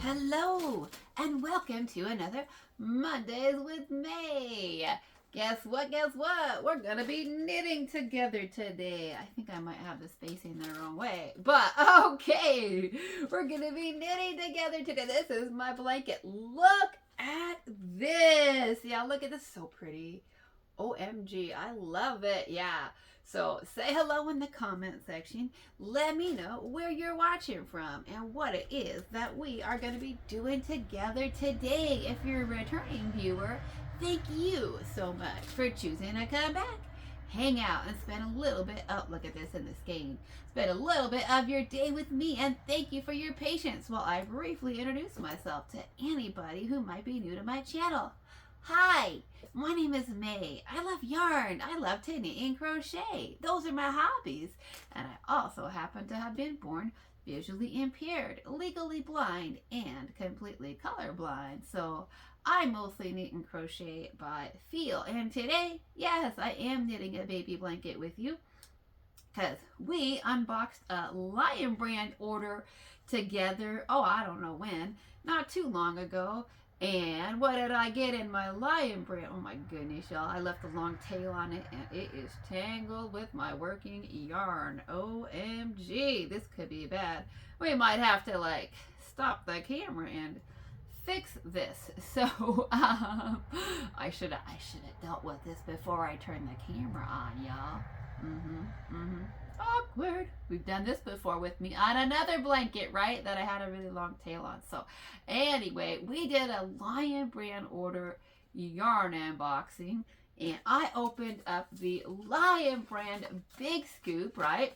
Hello, and welcome to another Mondays with May. Guess what? We're gonna be knitting together today. I think I might have the spacing the wrong way, but okay. We're gonna be knitting together today. This is my blanket. Look at this. Yeah, look at this. So pretty. OMG, I love it. Yeah. So say hello in the comment section. Let me know where you're watching from and what it is that we are going to be doing together today. If you're a returning viewer, thank you so much for choosing to come back, hang out, and spend a little bit, oh, look at this in the skein, spend a little bit of your day with me, and thank you for your patience while I briefly introduce myself to anybody who might be new to my channel. Hi, my name is May. I love yarn. I love to knit and crochet. Those are my hobbies. And I also happen to have been born visually impaired, legally blind, and completely colorblind. So I mostly knit and crochet by feel. And today, yes, I am knitting a baby blanket with you because we unboxed a Lion brand order together. Oh, I don't know when. Not too long ago. And what did I get in my Lion brand? Oh my goodness, y'all. I left a long tail on it and it is tangled with my working yarn. OMG. This could be bad. We might have to stop the camera and fix this. So I should have dealt with this before I turned the camera on, y'all. Awkward. We've done this before with me on another blanket, right? That I had a really long tail on. So anyway, we did a Lion brand order yarn unboxing, and I opened up the Lion brand Big Scoop, right?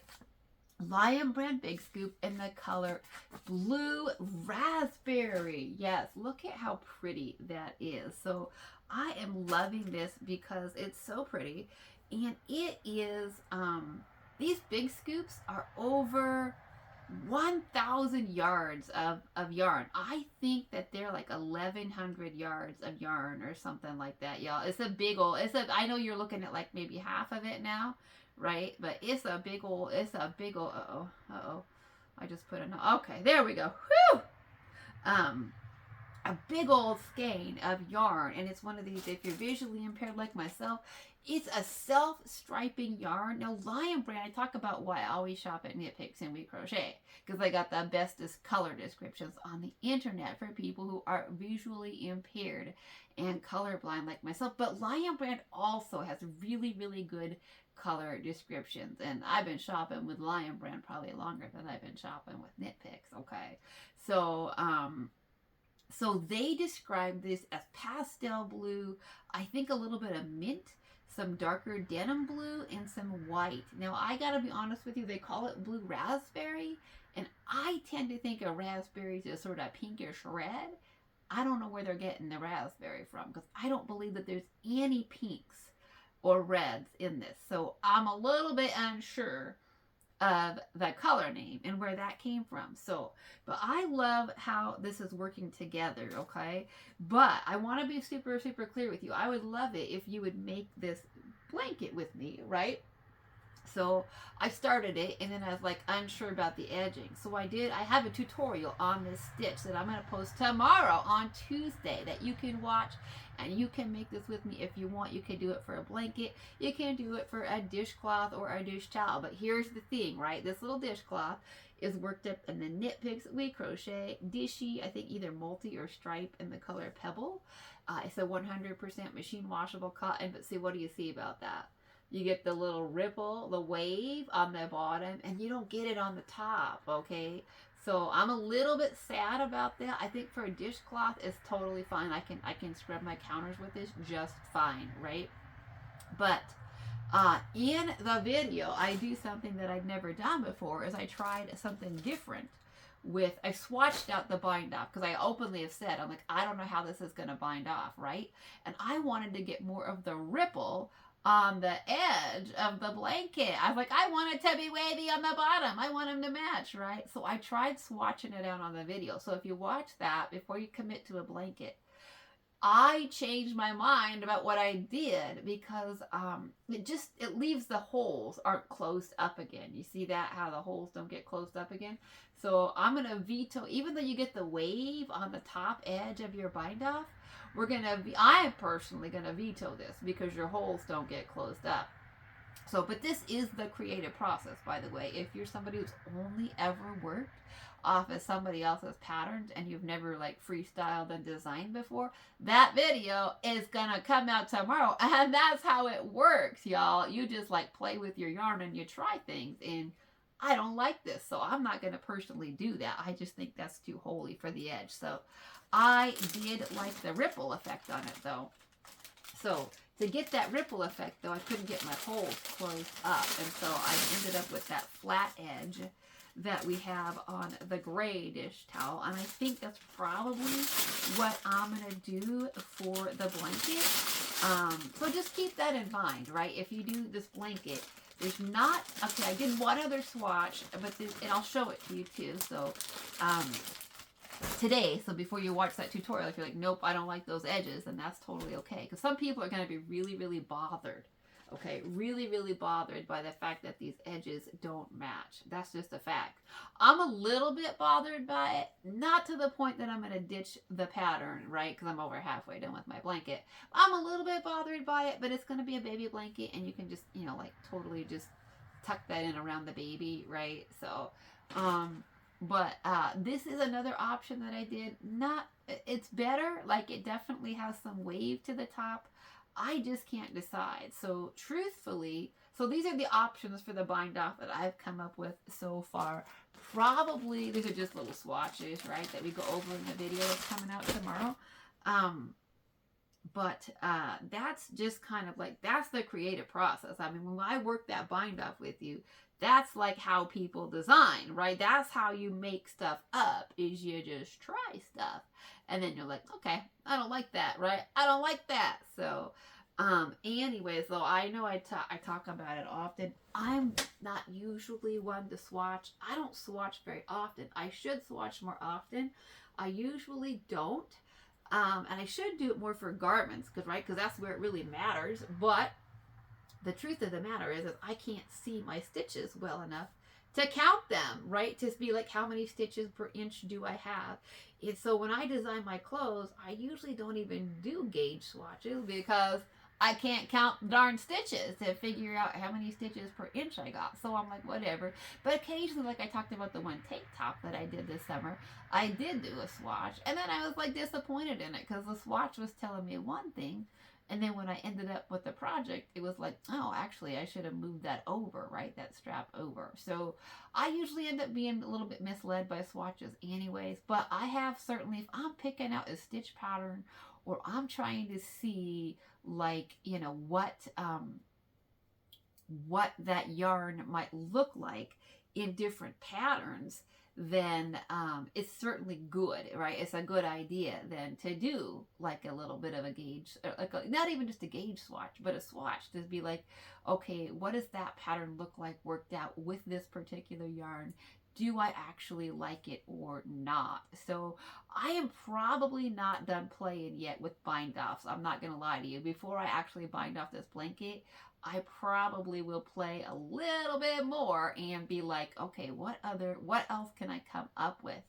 Lion brand Big Scoop in the color Blue Raspberry. Yes, look at how pretty that is. So I am loving this because it's so pretty, and it is these Big Scoops are over 1,000 yards of yarn. I think that they're like 1,100 yards of yarn or something like that, y'all. It's a big old, I know you're looking at like maybe half of it now, right? But it's a big old, I just put okay, there we go. Whew! A big old skein of yarn, and it's one of these, if you're visually impaired like myself, it's a self-striping yarn. Now, Lion brand, I talk about why I always shop at Knit Picks and We Crochet, because I got the bestest color descriptions on the internet for people who are visually impaired and colorblind like myself. But Lion brand also has really, really good color descriptions, and I've been shopping with Lion brand probably longer than I've been shopping with Knit Picks. Okay, so they describe this as pastel blue, I think a little bit of mint, some darker denim blue, and some white. Now, I gotta be honest with you, they call it blue raspberry, and I tend to think of raspberries as sort of pinkish red. I don't know where they're getting the raspberry from, because I don't believe that there's any pinks or reds in this. So I'm a little bit unsure of the color name and where that came from. So, but I love how this is working together, okay? But I want to be super, super clear with you. I would love it if you would make this blanket with me, right? So I started it, and then I was like unsure about the edging. So I have a tutorial on this stitch that I'm going to post tomorrow on Tuesday that you can watch, and you can make this with me if you want. You can do it for a blanket. You can do it for a dishcloth or a dish towel. But here's the thing, right? This little dishcloth is worked up in the Knit Picks We Crochet Dishy, I think either multi or stripe in the color Pebble. It's a 100% machine washable cotton, but see, what do you see about that? You get the little ripple, the wave on the bottom, and you don't get it on the top, okay? So I'm a little bit sad about that. I think for a dishcloth, it's totally fine. I can scrub my counters with this just fine, right? But in the video, I do something that I'd never done before, is I tried something different with, I swatched out the bind off, because I openly have said, I'm like, I don't know how this is going to bind off, right? And I wanted to get more of the ripple on the edge of the blanket. I was like, I want it to be wavy on the bottom. I want them to match, right? So I tried swatching it out on the video. So if you watch that before you commit to a blanket, I changed my mind about what I did because it leaves the holes aren't closed up again. You see that, how the holes don't get closed up again? So I'm gonna veto, even though you get the wave on the top edge of your bind off, I'm personally gonna veto this because your holes don't get closed up. So, but this is the creative process, by the way. If you're somebody who's only ever worked off of somebody else's patterns and you've never like freestyled and designed before, that video is gonna come out tomorrow. And that's how it works, y'all. You just like play with your yarn and you try things. And I don't like this, so I'm not gonna personally do that. I just think that's too holy for the edge. So I did like the ripple effect on it though. So to get that ripple effect, though, I couldn't get my holes closed up. And so I ended up with that flat edge that we have on the gray dish towel. And I think that's probably what I'm going to do for the blanket. So just keep that in mind, right? If you do this blanket, there's not, okay, I did one other swatch, but this, and I'll show it to you too. So, today, so before you watch that tutorial, if you're like, nope, I don't like those edges, then that's totally okay. Because some people are going to be really, really bothered. Okay, really, really bothered by the fact that these edges don't match. That's just a fact. I'm a little bit bothered by it, not to the point that I'm going to ditch the pattern, right? Because I'm over halfway done with my blanket. I'm a little bit bothered by it, but it's going to be a baby blanket, and you can just, you know, like totally just tuck that in around the baby, right? So, but this is another option that I did. It's better. Like, it definitely has some wave to the top. I just can't decide. So truthfully, so these are the options for the bind off that I've come up with so far. Probably, these are just little swatches, right, that we go over in the video that's coming out tomorrow. But that's just kind of like, that's the creative process. I mean, when I work that bind off with you, that's like how people design, right? That's how you make stuff up, is you just try stuff. And then you're like, okay, I don't like that, right? I don't like that. So, anyways, though, I know I talk about it often. I'm not usually one to swatch. I don't swatch very often. I should swatch more often. I usually don't. And I should do it more for garments, because that's where it really matters. But the truth of the matter is I can't see my stitches well enough to count them, right? To be like, how many stitches per inch do I have? And so when I design my clothes, I usually don't even do gauge swatches because I can't count darn stitches to figure out how many stitches per inch I got. So I'm like, whatever. But occasionally, like I talked about the one tank top that I did this summer, I did do a swatch. And then I was like disappointed in it because the swatch was telling me one thing. And then when I ended up with the project, it was like, oh, actually, I should have moved that over, right? That strap over. So I usually end up being a little bit misled by swatches anyways. But I have certainly, if I'm picking out a stitch pattern or I'm trying to see, like, you know, what that yarn might look like in different patterns, then it's certainly good, right? It's a good idea then to do like a little bit of a gauge, or like not even just a gauge swatch, but a swatch to be like, okay, what does that pattern look like worked out with this particular yarn? Do I actually like it or not? So I am probably not done playing yet with bind offs. I'm not going to lie to you. Before I actually bind off this blanket, I probably will play a little bit more and be like, okay, what else can I come up with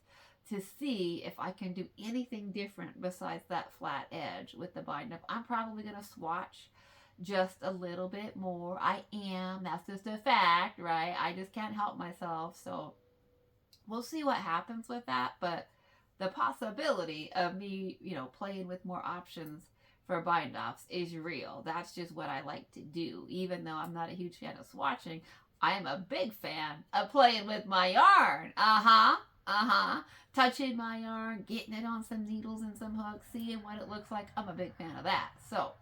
to see if I can do anything different besides that flat edge with the bind up. I'm probably going to swatch just a little bit more. I am. That's just a fact, right? I just can't help myself. So we'll see what happens with that. But the possibility of me, you know, playing with more options for bind offs is real. That's just what I like to do. Even though I'm not a huge fan of swatching, I am a big fan of playing with my yarn. Touching my yarn, getting it on some needles and some hooks, seeing what it looks like. I'm a big fan of that. So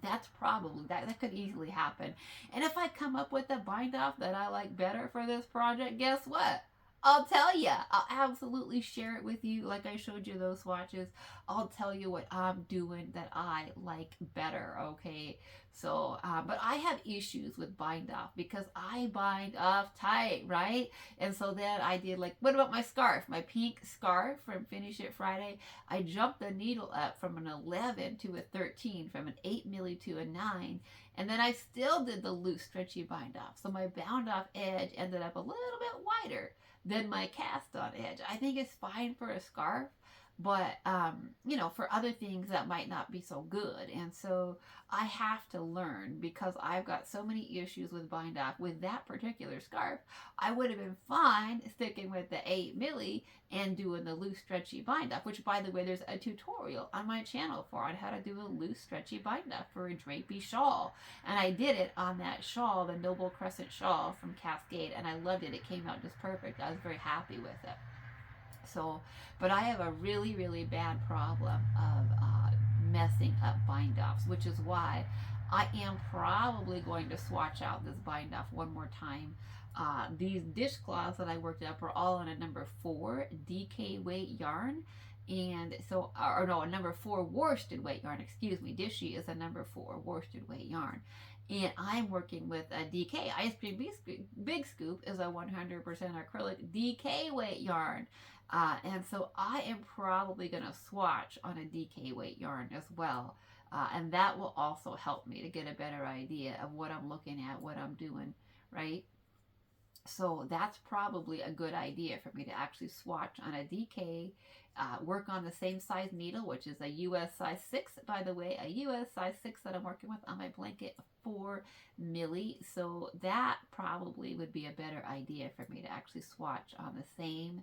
that's probably, that could easily happen. And if I come up with a bind off that I like better for this project, guess what? I'll tell you. I'll absolutely share it with you. Like I showed you those swatches. I'll tell you what I'm doing that I like better. Okay. So, but I have issues with bind off because I bind off tight, right? And so then I did like, what about my scarf? My pink scarf from Finish It Friday. I jumped the needle up from an 11 to a 13, from an 8 milli to a 9. And then I still did the loose, stretchy bind off. So my bound off edge ended up a little bit wider than my cast on edge. I think it's fine for a scarf, but for other things that might not be so good. And so I have to learn, because I've got so many issues with bind off with that particular scarf. I would have been fine sticking with the 8 milli and doing the loose stretchy bind off, which, by the way, there's a tutorial on my channel on how to do a loose stretchy bind off for a drapey shawl. And I did it on that shawl, the Noble Crescent shawl from Cascade, and I loved it. It came out just perfect. I was very happy with it. So, but I have a really, really bad problem of messing up bind offs, which is why I am probably going to swatch out this bind off one more time. These dishcloths that I worked up are all on a number 4 DK weight yarn. And so, or no, a number 4 worsted weight yarn, excuse me. Dishy is a number 4 worsted weight yarn. And I'm working with a DK. Ice Cream Big Scoop is a 100% acrylic DK weight yarn. And so I am probably going to swatch on a DK weight yarn as well. And that will also help me to get a better idea of what I'm looking at, what I'm doing, right? So that's probably a good idea for me to actually swatch on a DK, work on the same size needle, which is a US size 6, by the way, a US size 6 that I'm working with on my blanket, 4 milli. So that probably would be a better idea for me to actually swatch on the same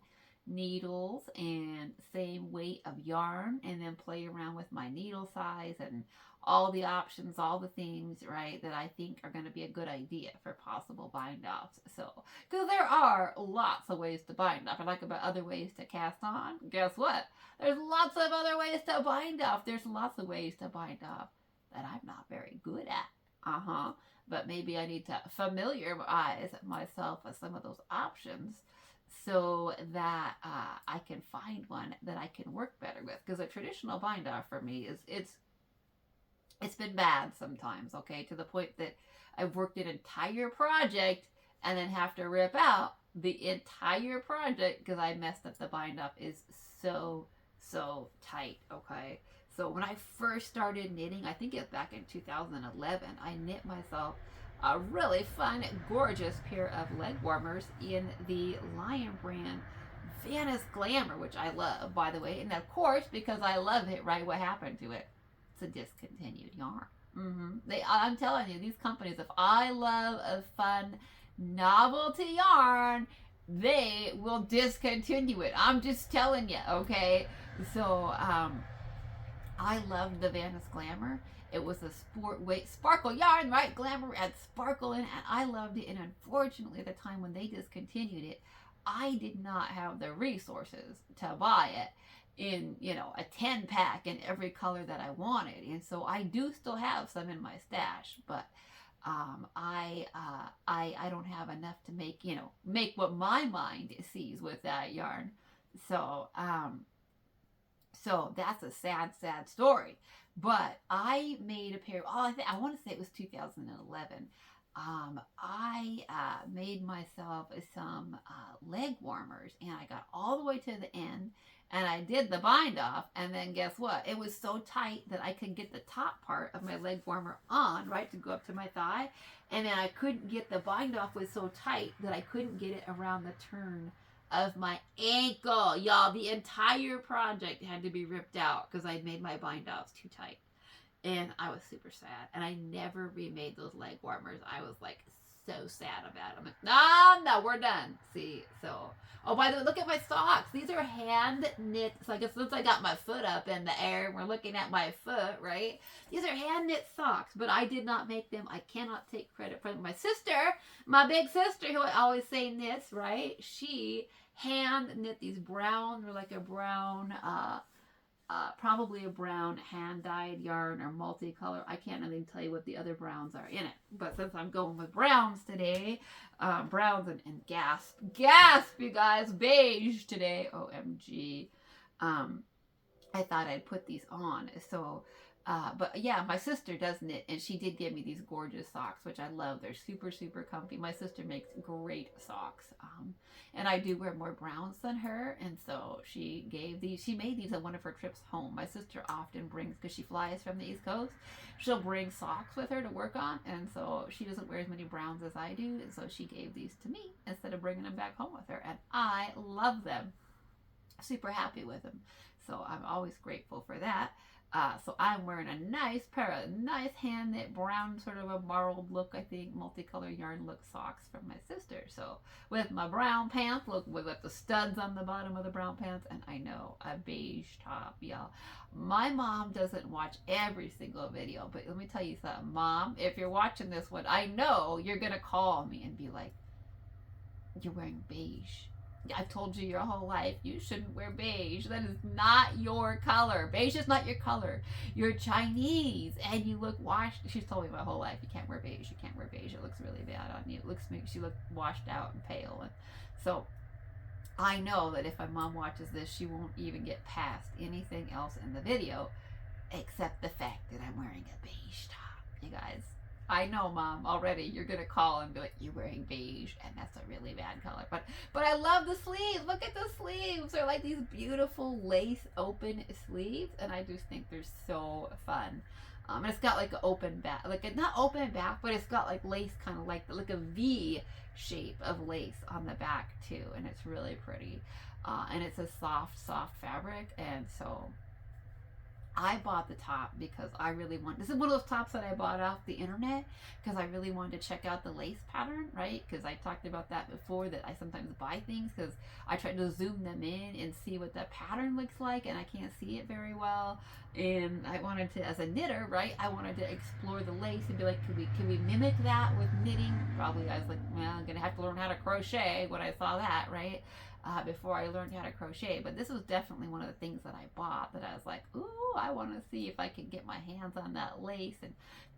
needles and same weight of yarn, and then play around with my needle size and all the options, all the things, right, that I think are going to be a good idea for possible bind offs. So, because there are lots of ways to bind off. I like about other ways to cast on. Guess what? There's lots of other ways to bind off. There's lots of ways to bind off that I'm not very good at. But maybe I need to familiarize myself with some of those options so that I can find one that I can work better with. Because a traditional bind off for me it's been bad sometimes, okay, to the point that I've worked an entire project and then have to rip out the entire project because I messed up the bind off. Is so tight, okay? So when I first started knitting, I think it's back in 2011, I knit myself a really fun, gorgeous pair of leg warmers in the Lion brand Venice Glamour, which I love, by the way. And of course, because I love it, right, what happened to it? It's a discontinued yarn. I'm telling you, these companies, if I love a fun novelty yarn, they will discontinue it. I'm just telling you, okay? So, I loved the Venice Glamour. It was a sport weight sparkle yarn, right? Glamour had sparkle in it, and I loved it. And unfortunately, at the time when they discontinued it, I did not have the resources to buy it in, a 10-pack in every color that I wanted. And so I do still have some in my stash, but I don't have enough to make what my mind sees with that yarn. So that's a sad story. But I made a pair. I want to say it was 2011. I made myself some leg warmers, and I got all the way to the end, and I did the bind off, and then guess what? It was so tight that I could get the top part of my leg warmer on, right, to go up to my thigh, and then I couldn't get the bind off was so tight that I couldn't get it around the turn of my ankle. Y'all, the entire project had to be ripped out because I made my bind offs too tight. And I was super sad. And I never remade those leg warmers. I was like so sad about it. I'm like, no, we're done. See, so. Oh, by the way, look at my socks. These are hand knit. So I guess since I got my foot up in the air, we're looking at my foot, right? These are hand knit socks, but I did not make them. I cannot take credit for them. My sister, my big sister, who I always say knits, right? She hand knit these brown, or like a brown, probably a brown hand-dyed yarn or multicolor. I can't even tell you what the other browns are in it. But since I'm going with browns today, browns and gasp, you guys, beige today, OMG. I thought I'd put these on. So, but yeah, my sister does knit, and she did give me these gorgeous socks, which I love. They're super, super comfy. My sister makes great socks. And I do wear more browns than her, and so she made these on one of her trips home. My sister often brings, because she flies from the East Coast, she'll bring socks with her to work on, and so she doesn't wear as many browns as I do, and so she gave these to me instead of bringing them back home with her, and I love them. Super happy with them. So I'm always grateful for that. So I'm wearing a nice pair of nice hand knit brown, sort of a marled look, I think, multicolor yarn look socks from my sister. So with my brown pants, look, with the studs on the bottom of the brown pants, and I know a beige top, y'all. My mom doesn't watch every single video, but let me tell you something, Mom, if you're watching this one, I know you're gonna call me and be like, "You're wearing beige. I've told you your whole life you shouldn't wear beige. That is not your color. Beige is not your color. You're Chinese and you look washed." She's told me my whole life, "You can't wear beige. You can't wear beige. It looks really bad on you. It makes you look washed out and pale." And so I know that if my mom watches this, she won't even get past anything else in the video except the fact that I'm wearing a beige top, you guys. I know, Mom, already you're gonna call and be like, "You're wearing beige, and that's a really bad color." But I love the sleeves. Look at the sleeves. They're like these beautiful lace open sleeves, and I just think they're so fun. And it's got like an open back, like a, not open back, but it's got like lace, kind of like a V shape of lace on the back too, and it's really pretty. And it's a soft fabric, and so I bought the top because I really want, this is one of those tops that I bought off the internet because I really wanted to check out the lace pattern, right? Because I talked about that before, that I sometimes buy things because I try to zoom them in and see what the pattern looks like, and I can't see it very well. And I wanted to, as a knitter, right, I wanted to explore the lace and be like, can we mimic that with knitting? Probably I was like, well, I'm gonna have to learn how to crochet when I saw that, right? Before I learned how to crochet. But this was definitely one of the things that I bought that I was like, ooh, I want to see if I can get my hands on that lace and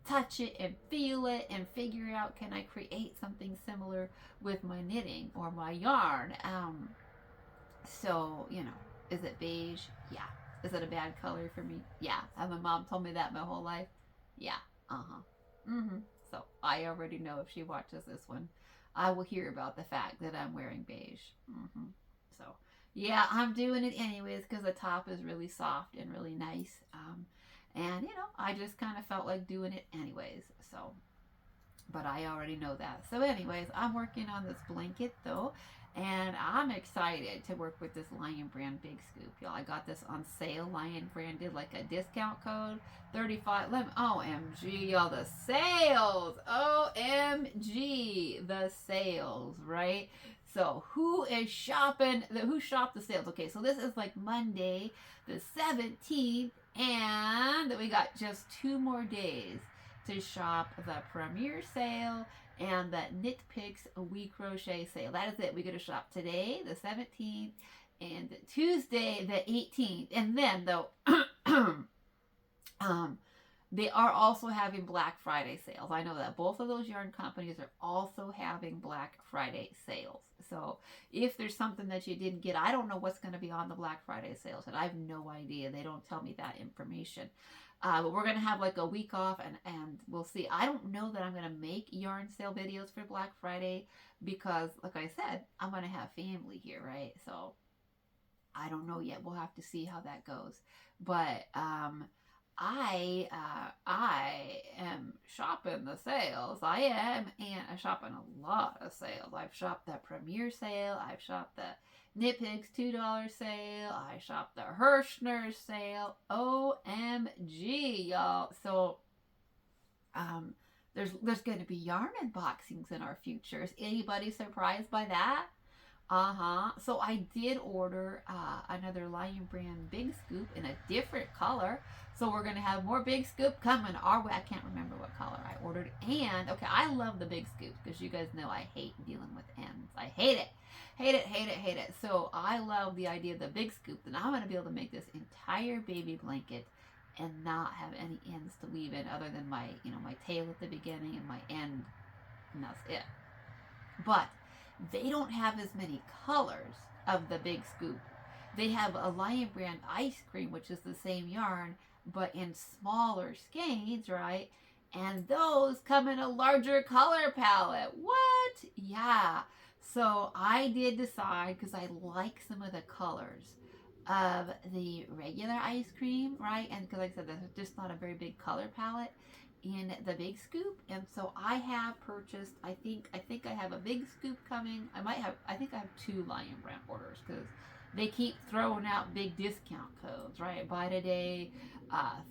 touch it and feel it and figure out, can I create something similar with my knitting or my yarn. So, you know, is it beige? Yeah. Is it a bad color for me? Yeah. And my mom told me that my whole life? Yeah. So I already know if she watches this one, I will hear about the fact that I'm wearing beige. So, yeah, I'm doing it anyways because the top is really soft and really nice. And, you know, I just kind of felt like doing it anyways. So, but I already know that. So, anyways, I'm working on this blanket, though. And I'm excited to work with this Lion Brand Big Scoop, y'all. I got this on sale. Lion Brand did like a discount code, 35. OMG, y'all, the sales. OMG, the sales, right? So who is shopping? Who shopped the sales? Okay, so this is like Monday, the 17th, and we got just 2 more days to shop the premiere sale and the Knit Picks We Crochet sale. That is it. We're going to shop today, the 17th, and Tuesday, the 18th. And then, though, they are also having Black Friday sales. I know that both of those yarn companies are also having Black Friday sales. So if there's something that you didn't get, I don't know what's going to be on the Black Friday sales, and I have no idea. They don't tell me that information. But we're going to have like a week off, and we'll see. I don't know that I'm going to make yarn sale videos for Black Friday because, like I said, I'm going to have family here, right? So I don't know yet. We'll have to see how that goes. But I am shopping the sales. I am, and I'm shopping a lot of sales. I've shopped the premiere sale. I've shopped the Knit Picks $2 sale. I shopped the Hirschner sale. OMG, y'all. So there's going to be yarn unboxings in our future. Is anybody surprised by that? So I did order another Lion Brand Big Scoop in a different color. So we're gonna have more Big Scoop coming our way. I can't remember what color I ordered. And okay, I love the Big Scoop because you guys know I hate dealing with ends. I hate it, hate it, hate it, hate it. So I love the idea of the Big Scoop. That I'm gonna be able to make this entire baby blanket and not have any ends to weave in other than my, my tail at the beginning and my end, and that's it. But they don't have as many colors of the Big Scoop. They have a Lion Brand ice cream, which is the same yarn, but in smaller skeins, right? And those come in a larger color palette. What? Yeah. So I did decide, because I like some of the colors of the regular ice cream, right? And because, like I said, there's just not a very big color palette in the Big Scoop. And so I have purchased, I think I have a Big Scoop coming. I think I have 2 Lion Brand orders because they keep throwing out big discount codes, right? Buy today,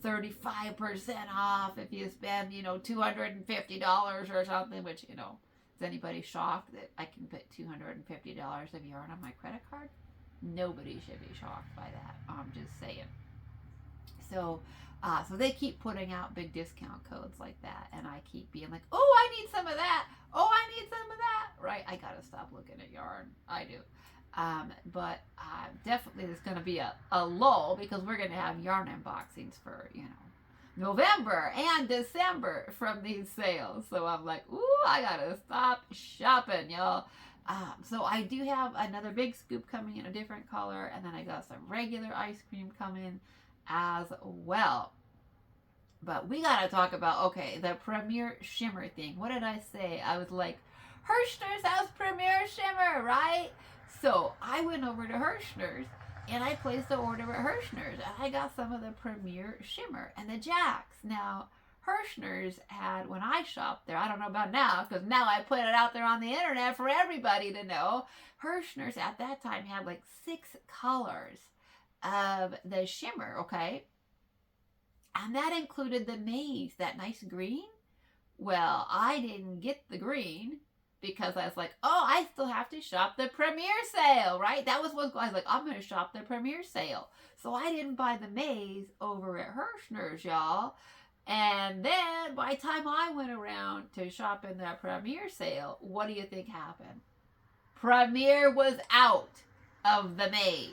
35% off if you spend, $250 or something, which, is anybody shocked that I can put $250 of yarn on my credit card? Nobody should be shocked by that. I'm just saying. So they keep putting out big discount codes like that, and I keep being like, oh, I need some of that. Oh, I need some of that. Right? I gotta stop looking at yarn. I do. But definitely there's going to be a lull because we're going to have yarn unboxings for, November and December from these sales. So I'm like, ooh, I got to stop shopping, y'all. So I do have another Big Scoop coming in a different color, and then I got some regular ice cream coming as well. But we got to talk about, okay, the Premier Shimmer thing. What did I say? I was like, Hirschner's has Premier Shimmer, right? So I went over to Hirschner's and I placed an order at Hirschner's, and I got some of the Premier Shimmer and the Jacks. Now, Hirschner's had, when I shopped there, I don't know about now, because now I put it out there on the internet for everybody to know. Hirschner's at that time had like 6 colors of the shimmer, okay? And that included the maize, that nice green. Well, I didn't get the green because I was like, oh, I still have to shop the Premier sale, right? That was what I was like, I'm going to shop the Premier sale. So I didn't buy the maize over at Hirschner's, y'all. And then by the time I went around to shop in the Premier sale, what do you think happened? Premier was out of the maize.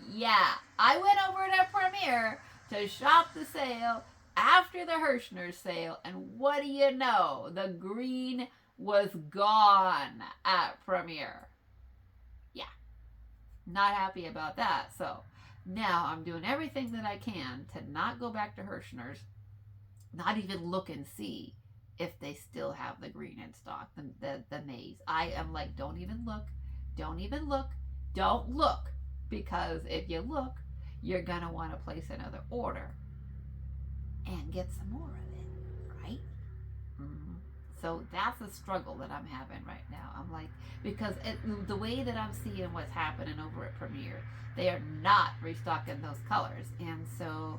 Yeah, I went over to Premier to shop the sale after the Hirschner's sale, and what do you know? The green was gone at Premier. Yeah, not happy about that. So now I'm doing everything that I can to not go back to Hirschner's, not even look and see if they still have the green in stock, the maize. I am like, don't even look, don't even look, don't look, because if you look, you're gonna want to place another order and get some more of it, right? Mm-hmm. So that's a struggle that I'm having right now. I'm like, because the way that I'm seeing what's happening over at Premier, they are not restocking those colors, and so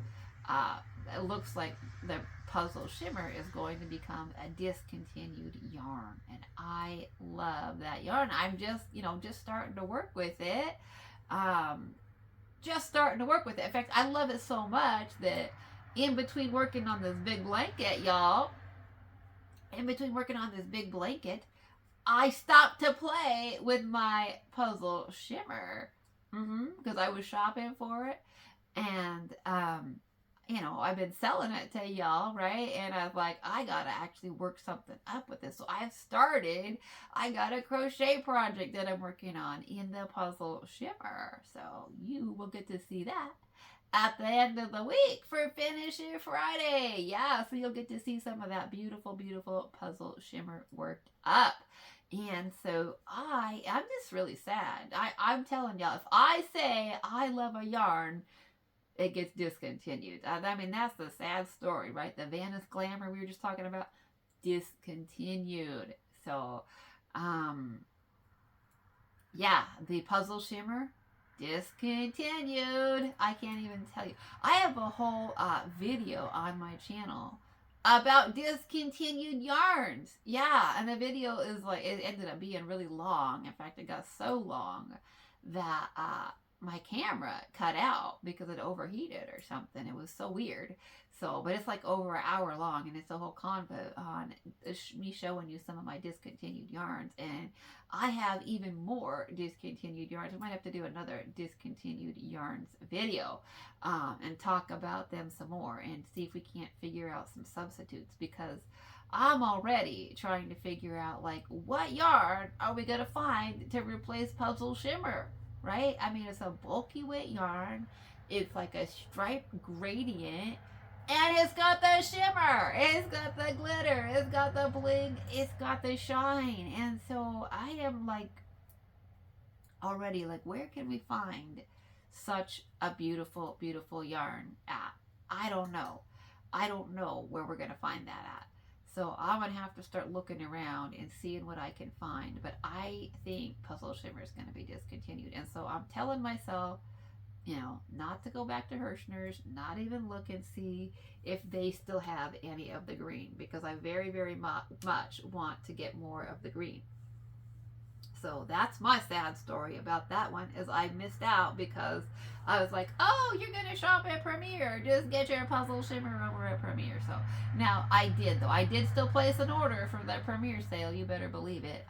it looks like the Puzzle Shimmer is going to become a discontinued yarn, and I love that yarn. I'm just starting to work with it. Just starting to work with it. In fact, I love it so much that in between working on this big blanket, y'all, I stopped to play with my Puzzle Shimmer because I was shopping for it, and I've been selling it to y'all, right? And I was like, I gotta actually work something up with this. So I got a crochet project that I'm working on in the Puzzle Shimmer. So you will get to see that at the end of the week for Finish It Friday. Yeah, so you'll get to see some of that beautiful, beautiful Puzzle Shimmer worked up. And so I'm just really sad. I'm telling y'all, if I say I love a yarn, it gets discontinued. I mean, that's the sad story, right? The Venice Glamour we were just talking about, discontinued. So, yeah, the Puzzle Shimmer, discontinued. I can't even tell you. I have a whole video on my channel about discontinued yarns. Yeah, and the video is like, it ended up being really long. In fact, it got so long that my camera cut out because it overheated or something. It was so weird. So, but it's like over an hour long, and it's a whole convo on me showing you some of my discontinued yarns. And I have even more discontinued yarns. I might have to do another discontinued yarns video and talk about them some more and see if we can't figure out some substitutes, because I'm already trying to figure out, like, what yarn are we going to find to replace Puzzle Shimmer, right? I mean, it's a bulky weight yarn. It's like a striped gradient. And it's got the shimmer, it's got the glitter, it's got the bling, it's got the shine. And so I am like, already like, where can we find such a beautiful, beautiful yarn at? I don't know. I don't know where we're going to find that at. So I'm going to have to start looking around and seeing what I can find. But I think Puzzle Shimmer is going to be discontinued. And so I'm telling myself, you know, not to go back to Hirschner's, not even look and see if they still have any of the green, because I very, very much want to get more of the green. So that's my sad story about that one, is I missed out because I was like, oh, you're going to shop at Premier. Just get your Puzzle Shimmer over at Premier. So now I did, though. I did still place an order for that Premier sale. You better believe it.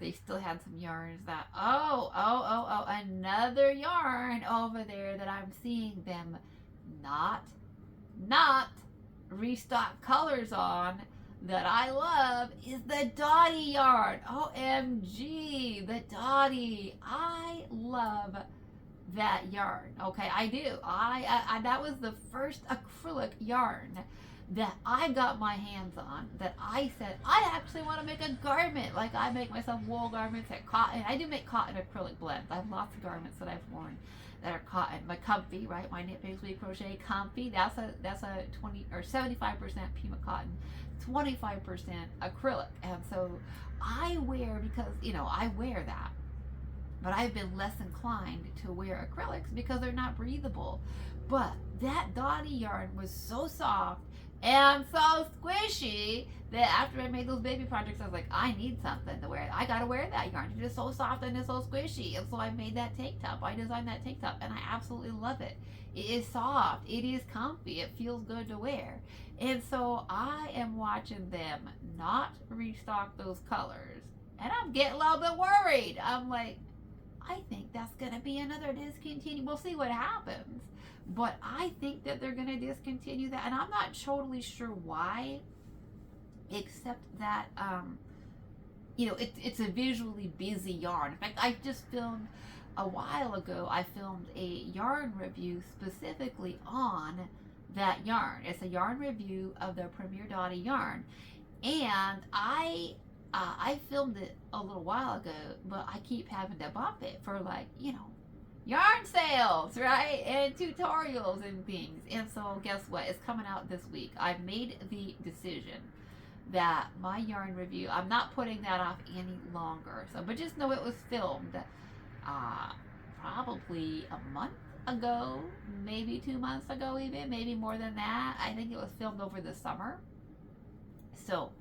They still had some yarns that, another yarn over there that I'm seeing them not restock colors on that I love is the Dottie yarn. OMG, the Dottie. I love that yarn. Okay, I do. I that was the first acrylic yarn that I got my hands on, that I said, I actually want to make a garment. Like, I make myself wool garments at cotton. I do make cotton acrylic blends. I have lots of garments that I've worn that are cotton. My comfy, right? My knit, basically crochet comfy. That's a 20 or 75% Pima cotton, 25% acrylic. And so I wear, because, you know, I wear that. But I've been less inclined to wear acrylics because they're not breathable. But that Dottie yarn was so soft and so squishy that after I made those baby projects, I was like, I need something to wear. I gotta wear that yarn. It's just so soft and it's so squishy. And so I made that tank top. I designed that tank top, and I absolutely love it. It is soft. It is comfy. It feels good to wear. And so I am watching them not restock those colors, and I'm getting a little bit worried. I'm like, I think that's gonna be another discontinue. We'll see what happens. But I think that they're going to discontinue that. And I'm not totally sure why, except that, you know, it's a visually busy yarn. In fact, I just filmed a while ago, I filmed a yarn review specifically on that yarn. It's a yarn review of the Premier Dottie yarn. And I filmed it a little while ago, but I keep having to bump it for, like, you know, yarn sales, right? And tutorials and things. And so guess what? It's coming out this week. I've made the decision that my yarn review, I'm not putting that off any longer. So, but just know it was filmed probably a month ago, maybe 2 months ago even, maybe more than that. I think it was filmed over the summer. So,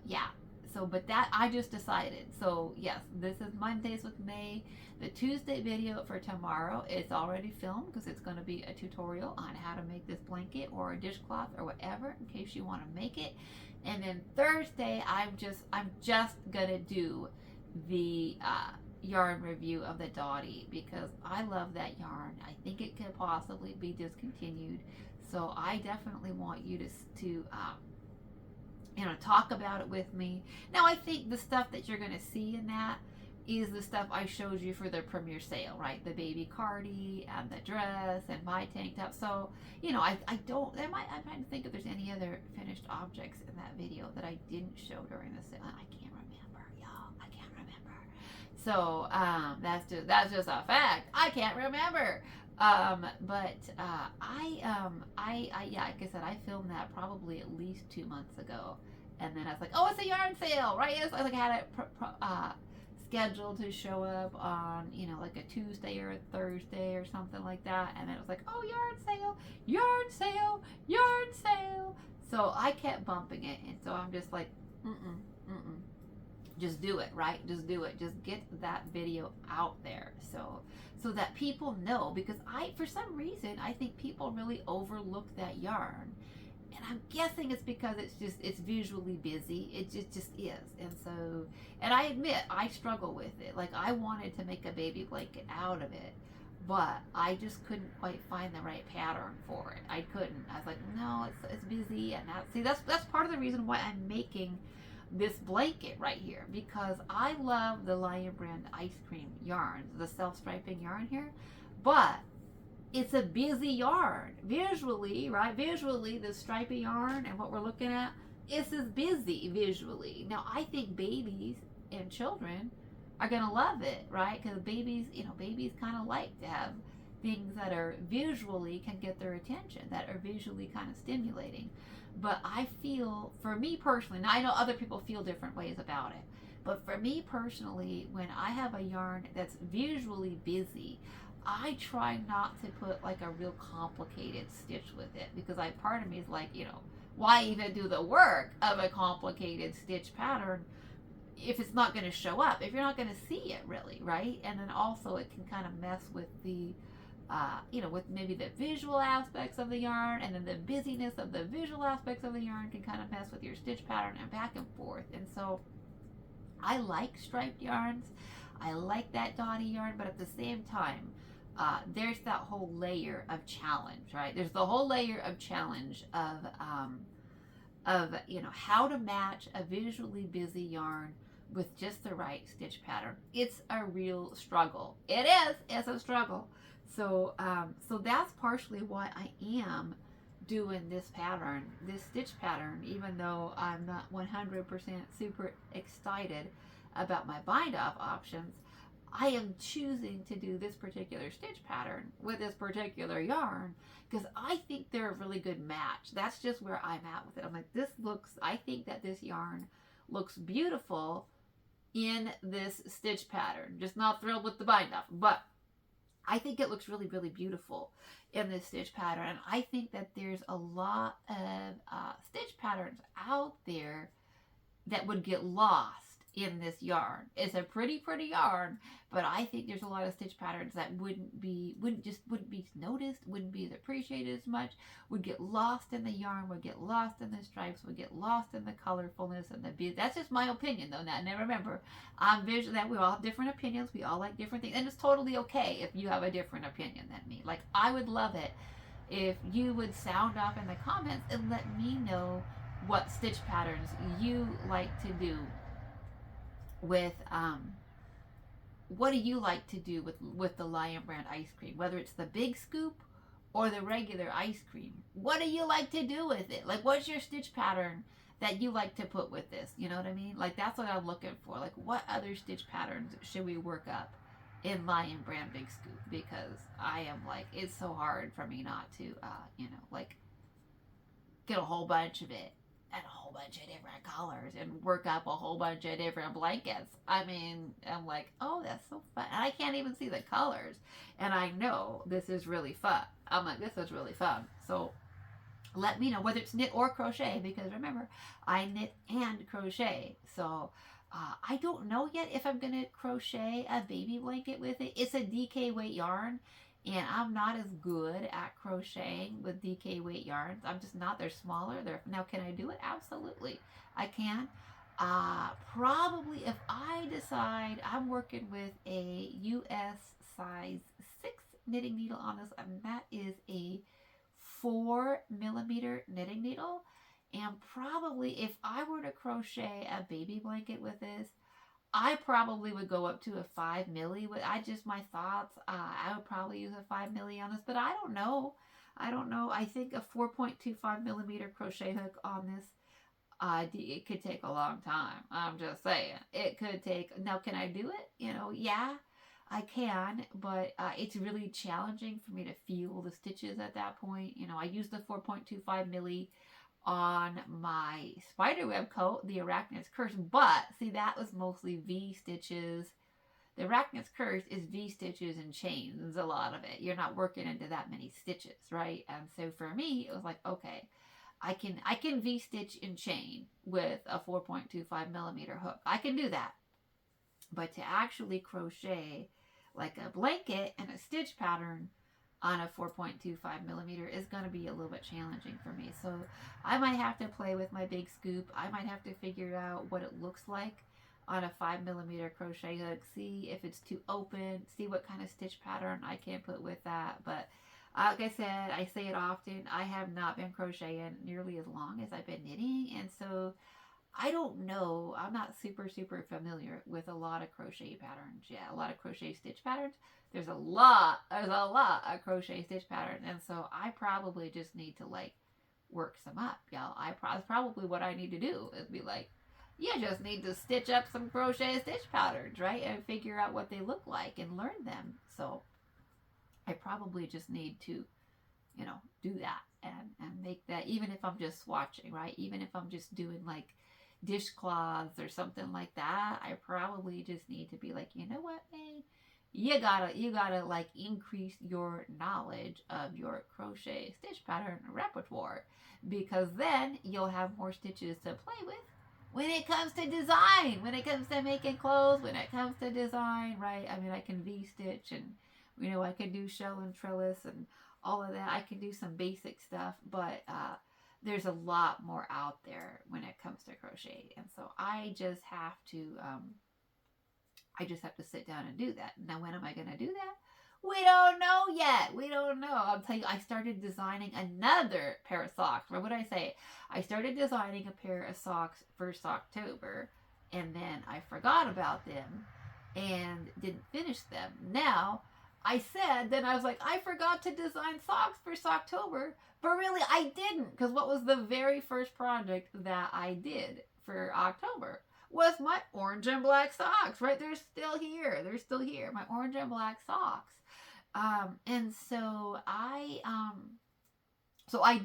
yeah. So, but that, I just decided. So, yes, this is Mondays with May. The Tuesday video for tomorrow is already filmed because it's going to be a tutorial on how to make this blanket or a dishcloth or whatever, in case you want to make it. And then Thursday, I'm just going to do the yarn review of the Dottie, because I love that yarn. I think it could possibly be discontinued. So, I definitely want you to you know, talk about it with me. Now, I think the stuff that you're going to see in that is the stuff I showed you for the Premier sale, right? The baby cardi and the dress and my tank top. So, you know, I'm trying to think if there's any other finished objects in that video that I didn't show during the sale. I can't remember, y'all. I can't remember. So, that's just a fact. I can't remember. Yeah, like I said, I filmed that probably at least 2 months ago. And then I was like, oh, it's a yarn sale, right? It's like I had it scheduled to show up on, you know, like a Tuesday or a Thursday or something like that. And then it was like, oh, yard sale, yard sale, yard sale. So I kept bumping it. And so I'm just like, just do it, right? Just do it. Just get that video out there. So that people know, because for some reason, I think people really overlook that yarn. And I'm guessing it's because it's visually busy. It just is. And I admit, I struggle with it. Like, I wanted to make a baby blanket out of it, but I just couldn't quite find the right pattern for it. I couldn't. I was like, no, it's busy. And that's part of the reason why I'm making this blanket right here, because I love the Lion Brand ice cream yarns, the self-striping yarn here, but it's a busy yarn visually, right? Visually, the stripy yarn and what we're looking at is busy visually. Now, I think babies and children are gonna love it, right? Because babies kind of like to have things that are visually can get their attention, that are visually kind of stimulating. But I feel, for me personally, now I know other people feel different ways about it, but for me personally, when I have a yarn that's visually busy, I try not to put like a real complicated stitch with it, because part of me is like, why even do the work of a complicated stitch pattern if it's not going to show up, if you're not going to see it really, right? And then also it can kind of mess with the with maybe the visual aspects of the yarn, and then the busyness of the visual aspects of the yarn can kind of mess with your stitch pattern and back and forth. And so I like striped yarns. I like that dotty yarn, but at the same time, there's that whole layer of challenge, right? There's the whole layer of challenge of how to match a visually busy yarn with just the right stitch pattern. It's a real struggle. It is. It's a struggle. So that's partially why I am doing this pattern, this stitch pattern, even though I'm not 100% super excited about my bind off options. I am choosing to do this particular stitch pattern with this particular yarn because I think they're a really good match. That's just where I'm at with it. I'm like, I think that this yarn looks beautiful in this stitch pattern. Just not thrilled with the bind off, but I think it looks really, really beautiful in this stitch pattern. And I think that there's a lot of stitch patterns out there that would get lost in this yarn. It's a pretty yarn, but I think there's a lot of stitch patterns that wouldn't be noticed, wouldn't be appreciated as much, would get lost in the yarn, would get lost in the stripes, would get lost in the colorfulness and the beauty. That's just my opinion though. Now remember, that we all have different opinions, we all like different things, and it's totally okay if you have a different opinion than me. Like, I would love it if you would sound off in the comments and let me know what stitch patterns you like to do with what do you like to do with the Lion Brand ice cream, whether it's the big scoop or the regular ice cream. What do you like to do with it? Like, what's your stitch pattern that you like to put with this? You know what I mean? Like, that's what I'm looking for. Like, what other stitch patterns should we work up in Lion Brand big scoop? Because I am like, it's so hard for me not to like get a whole bunch of it and a whole bunch of different colors and work up a whole bunch of different blankets. I mean, I'm like, oh, that's so fun. And I can't even see the colors. And I know this is really fun. I'm like, this is really fun. So let me know whether it's knit or crochet, because remember, I knit and crochet. So I don't know yet if I'm going to crochet a baby blanket with it. It's a DK weight yarn. And I'm not as good at crocheting with DK weight yarns. I'm just not. They're smaller. Now, can I do it? Absolutely, I can. Probably if I decide I'm working with a US size 6 knitting needle on this, and that is a 4mm knitting needle. And probably if I were to crochet a baby blanket with this, I probably would go up to a 5mm. My thoughts. I would probably use a 5mm on this, but I don't know. I think a 4.25mm crochet hook on this, it could take a long time. I'm just saying. It could take. Now, can I do it? Yeah, I can, but it's really challenging for me to feel the stitches at that point. I use the 4.25mm on my spiderweb coat, the Arachnid's Curse, but see, that was mostly V stitches the Arachnid's Curse is V-stitches and chains, a lot of it. You're not working into that many stitches, right? And so for me, it was like, okay, I can V-stitch and chain with a 4.25 millimeter hook. I can do that. But to actually crochet like a blanket and a stitch pattern on a 4.25 millimeter is going to be a little bit challenging for me. So I might have to play with my big scoop. I might have to figure out what it looks like on a 5 millimeter crochet hook, see if it's too open, see what kind of stitch pattern I can put with that. But like I said, I say it often, I have not been crocheting nearly as long as I've been knitting, and so I don't know. I'm not super familiar with a lot of crochet patterns. Yeah, a lot of crochet stitch patterns. There's a lot of crochet stitch patterns, and so I probably just need to like work some up, y'all. That's probably what I need to do is be like, you just need to stitch up some crochet stitch patterns, right, and figure out what they look like and learn them. So I probably just need to, do that and make that, even if I'm just swatching, right? Even if I'm just doing like dishcloths or something like that, I probably just need to be like, you know what, man, you gotta like increase your knowledge of your crochet stitch pattern repertoire, because then you'll have more stitches to play with when it comes to design, when it comes to making clothes, when it comes to design, right? I mean, I can V-stitch and, I can do shell and trellis and all of that. I can do some basic stuff, but there's a lot more out there when it comes to crochet. And so I just have to sit down and do that. Now, when am I going to do that? We don't know yet. We don't know. I'll tell you, I started designing another pair of socks. What would I say? I started designing a pair of socks 1st October, and then I forgot about them and didn't finish them. Now, then I was like, I forgot to design socks for October, but really I didn't, because what was the very first project that I did for October was my orange and black socks, right? They're still here. My orange and black socks. And so I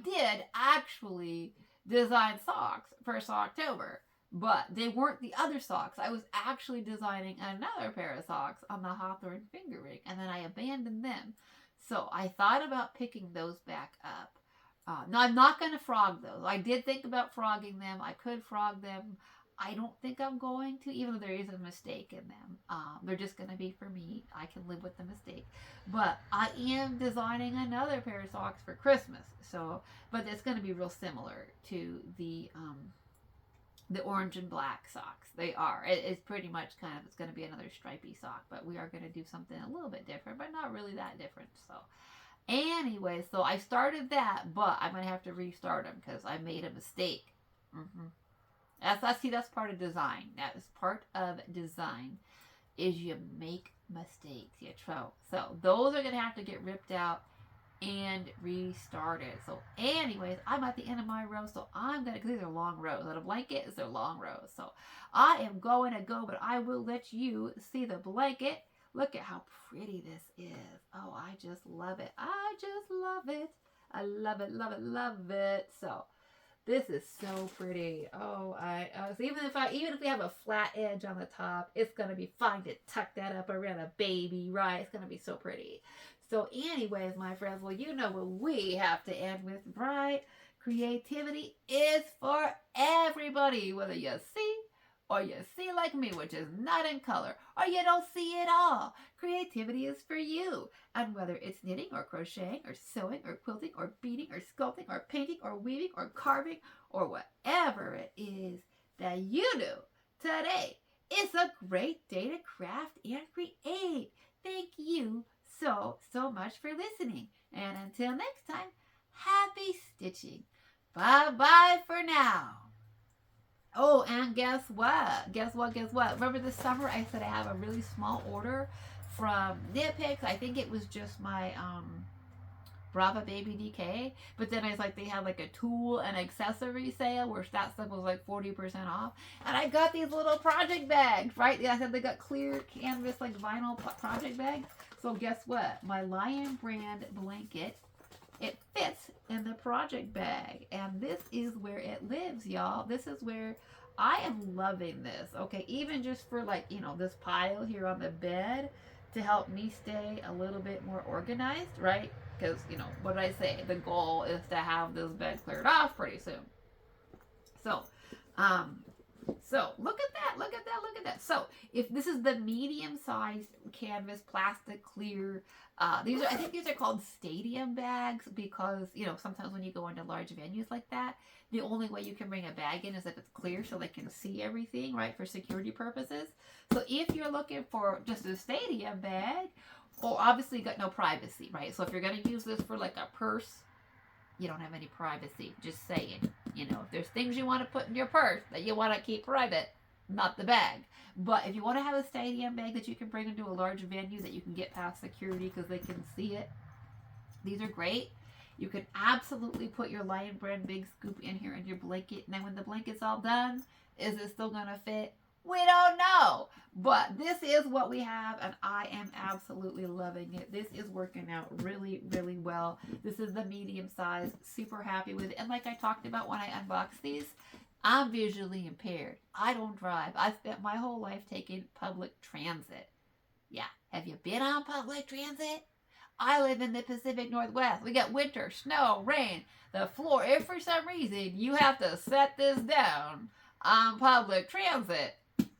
did actually design socks for October, but they weren't the other socks. I was actually designing another pair of socks on the Hawthorne finger ring, and then I abandoned them. So I thought about picking those back up. No, I'm not going to frog those. I did think about frogging them. I could frog them. I don't think I'm going to, even though there is a mistake in them. They're just going to be for me. I can live with the mistake. But I am designing another pair of socks for Christmas. So, but it's going to be real similar to the orange and black socks. They are. It's pretty much it's going to be another stripy sock, but we are going to do something a little bit different, but not really that different. So anyway, so I started that, but I'm going to have to restart them because I made a mistake. That's part of design. That is part of design, is you make mistakes. You try. So those are going to have to get ripped out and restarted. So anyways, I'm at the end of my row, so I'm going to, because these are long rows. The blanket is a long row. So I am going to go, but I will let you see the blanket. Look at how pretty this is. Oh, I just love it. I just love it. I love it, love it, love it. So this is so pretty. Oh, so even if we have a flat edge on the top, it's gonna be fine to tuck that up around a baby, right? It's gonna be so pretty. So, anyways, my friends, well, you know what we have to end with, right? Creativity is for everybody, whether you see or you see like me, which is not in color, or you don't see it all. Creativity is for you. And whether it's knitting or crocheting or sewing or quilting or beading or sculpting or painting or weaving or carving or whatever it is that you do today, it's a great day to craft and create. Thank you so much for listening. And until next time, happy stitching. Bye-bye for now. Oh, and guess what? Remember this summer I said I have a really small order from Knit Picks. I think it was just my Brava Baby DK. But then I was like, they had like a tool and accessory sale where that stuff was like 40% off. And I got these little project bags, right? Yeah, I said they got clear canvas like vinyl project bags. So guess what? My Lion brand blanket, it fits in the project bag, and this is where it lives, y'all. This is where I am loving this. Okay, even just for like, this pile here on the bed to help me stay a little bit more organized, right? Because, what did I say? The goal is to have this bed cleared off pretty soon. So, look at that, look at that, look at that. So if this is the medium-sized canvas, plastic clear, I think these are called stadium bags because, sometimes when you go into large venues like that, the only way you can bring a bag in is if it's clear so they can see everything, right, for security purposes. So if you're looking for just a stadium bag, or obviously you got no privacy, right? So if you're going to use this for like a purse, you don't have any privacy. Just saying. If there's things you want to put in your purse that you want to keep private, not the bag. But if you want to have a stadium bag that you can bring into a large venue that you can get past security because they can see it, these are great. You can absolutely put your Lion Brand Big Scoop in here in your blanket. And then when the blanket's all done, is it still going to fit? We don't know. But this is what we have, and I am absolutely loving it. This is working out really, really well. This is the medium size. Super happy with it. And like I talked about when I unboxed these, I'm visually impaired. I don't drive. I spent my whole life taking public transit. Yeah. Have you been on public transit? I live in the Pacific Northwest. We got winter, snow, rain. The floor, if for some reason you have to set this down on public transit,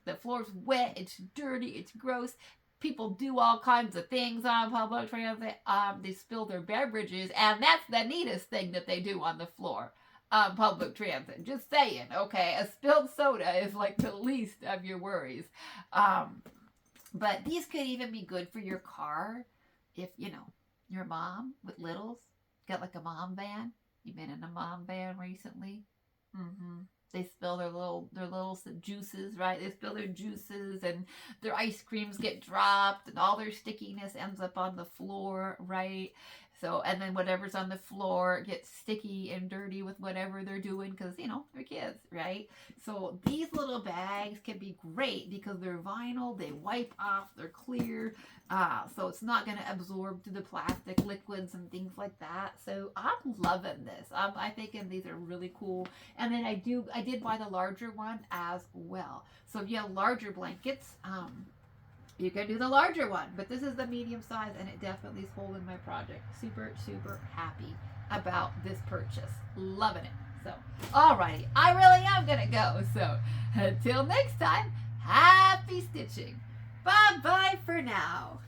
the floor's wet, it's dirty, it's gross. People do all kinds of things on public transit. They spill their beverages, and that's the neatest thing that they do on the floor on public transit. Just saying, okay? A spilled soda is like the least of your worries. But these could even be good for your car if, your mom with littles got like a mom van. You've been in a mom van recently? Mm-hmm. They spill their little juices, right? They spill their juices and their ice creams get dropped and all their stickiness ends up on the floor, right? So, and then whatever's on the floor gets sticky and dirty with whatever they're doing because, they're kids, right? So these little bags can be great because they're vinyl, they wipe off, they're clear, so it's not going to absorb to the plastic liquids and things like that. So I'm loving this. I'm thinking these are really cool. And then I did buy the larger one as well. So if you have larger blankets, you can do the larger one, but this is the medium size and it definitely is holding my project. Super, super happy about this purchase. Loving it. So, alrighty, I really am gonna go. So, until next time, happy stitching. Bye-bye for now.